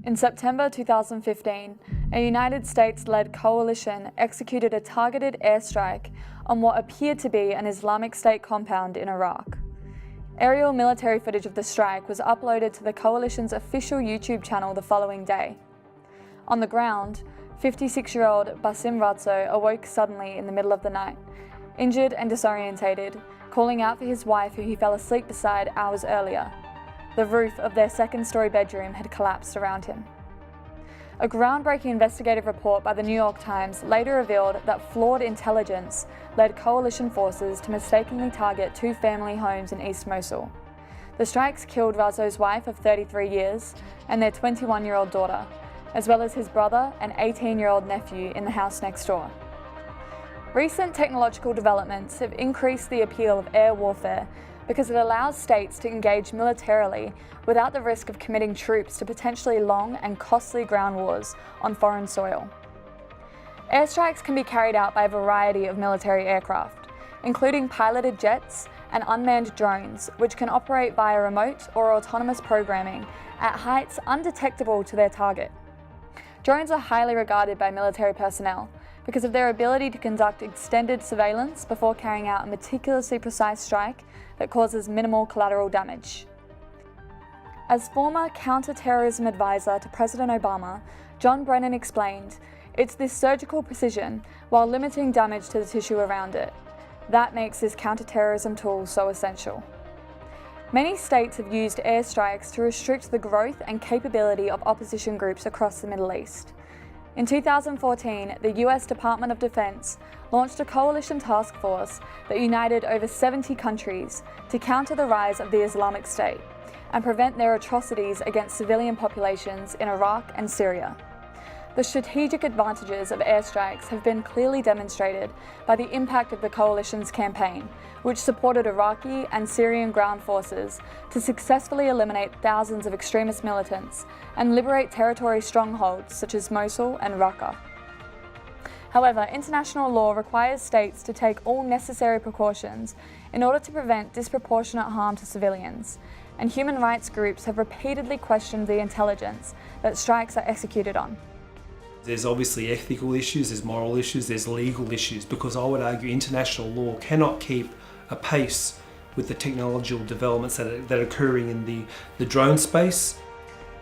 In September 2015, a United States-led coalition executed a targeted airstrike on what appeared to be an Islamic State compound in Iraq. Aerial military footage of the strike was uploaded to the coalition's official YouTube channel the following day. On the ground, 56-year-old Basim Razzo awoke suddenly in the middle of the night, injured and disorientated, calling out for his wife who he fell asleep beside hours earlier. The roof of their second-story bedroom had collapsed around him. A groundbreaking investigative report by the New York Times later revealed that flawed intelligence led coalition forces to mistakenly target two family homes in East Mosul. The strikes killed Razzo's wife of 33 years and their 21-year-old daughter, as well as his brother and 18-year-old nephew in the house next door. Recent technological developments have increased the appeal of air warfare because it allows states to engage militarily without the risk of committing troops to potentially long and costly ground wars on foreign soil. Airstrikes can be carried out by a variety of military aircraft, including piloted jets and unmanned drones, which can operate via remote or autonomous programming at heights undetectable to their target. Drones are highly regarded by military personnel because of their ability to conduct extended surveillance before carrying out a meticulously precise strike that causes minimal collateral damage. As former counter-terrorism advisor to President Obama, John Brennan explained, "It's this surgical precision while limiting damage to the tissue around it. That makes this counter-terrorism tool so essential." Many states have used airstrikes to restrict the growth and capability of opposition groups across the Middle East. In 2014, the US Department of Defense launched a coalition task force that united over 70 countries to counter the rise of the Islamic State and prevent their atrocities against civilian populations in Iraq and Syria. The strategic advantages of airstrikes have been clearly demonstrated by the impact of the coalition's campaign, which supported Iraqi and Syrian ground forces to successfully eliminate thousands of extremist militants and liberate territory strongholds such as Mosul and Raqqa. However, international law requires states to take all necessary precautions in order to prevent disproportionate harm to civilians, and human rights groups have repeatedly questioned the intelligence that strikes are executed on. There's obviously ethical issues, there's moral issues, there's legal issues, because I would argue international law cannot keep a pace with the technological developments that are occurring in the drone space.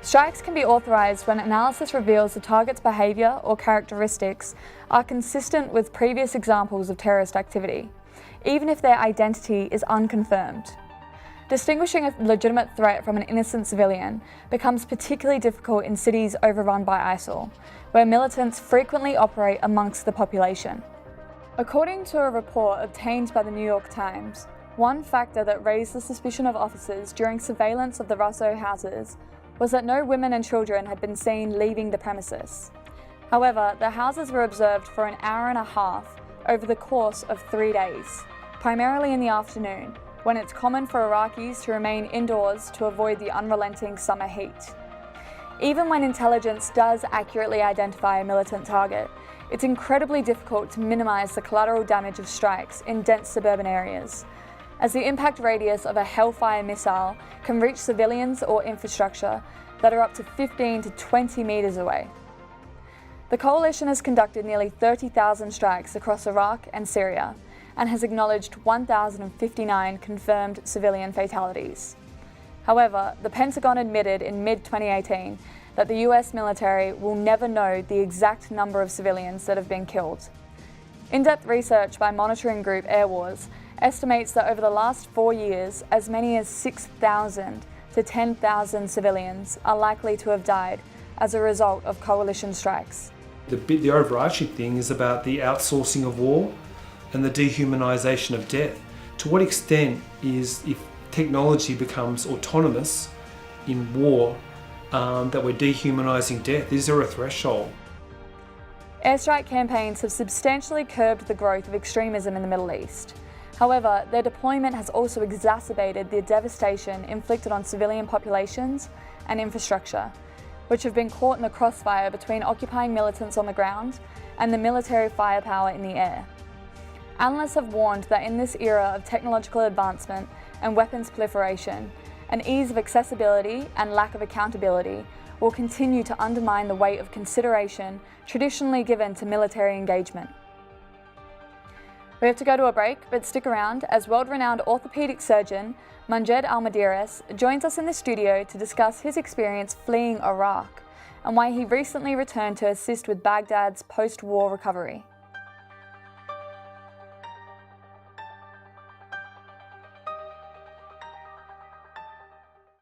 Strikes can be authorised when analysis reveals the target's behaviour or characteristics are consistent with previous examples of terrorist activity, even if their identity is unconfirmed. Distinguishing a legitimate threat from an innocent civilian becomes particularly difficult in cities overrun by ISIL, where militants frequently operate amongst the population. According to a report obtained by the New York Times, one factor that raised the suspicion of officers during surveillance of the Razzo houses was that no women and children had been seen leaving the premises. However, the houses were observed for an hour and a half over the course of 3 days, primarily in the afternoon, when it's common for Iraqis to remain indoors to avoid the unrelenting summer heat. Even when intelligence does accurately identify a militant target, it's incredibly difficult to minimize the collateral damage of strikes in dense suburban areas, as the impact radius of a Hellfire missile can reach civilians or infrastructure that are up to 15 to 20 meters away. The coalition has conducted nearly 30,000 strikes across Iraq and Syria, and has acknowledged 1,059 confirmed civilian fatalities. However, the Pentagon admitted in mid-2018 that the US military will never know the exact number of civilians that have been killed. In-depth research by monitoring group Air Wars estimates that over the last 4 years, as many as 6,000 to 10,000 civilians are likely to have died as a result of coalition strikes. The overarching thing is about the outsourcing of war and the dehumanisation of death. To what extent is, if technology becomes autonomous in war, that we're dehumanising death? Is there a threshold? Airstrike campaigns have substantially curbed the growth of extremism in the Middle East. However, their deployment has also exacerbated the devastation inflicted on civilian populations and infrastructure, which have been caught in the crossfire between occupying militants on the ground and the military firepower in the air. Analysts have warned that in this era of technological advancement and weapons proliferation, and ease of accessibility and lack of accountability will continue to undermine the weight of consideration traditionally given to military engagement. We have to go to a break, but stick around as world-renowned orthopedic surgeon Manjed Almadiris joins us in the studio to discuss his experience fleeing Iraq and why he recently returned to assist with Baghdad's post-war recovery.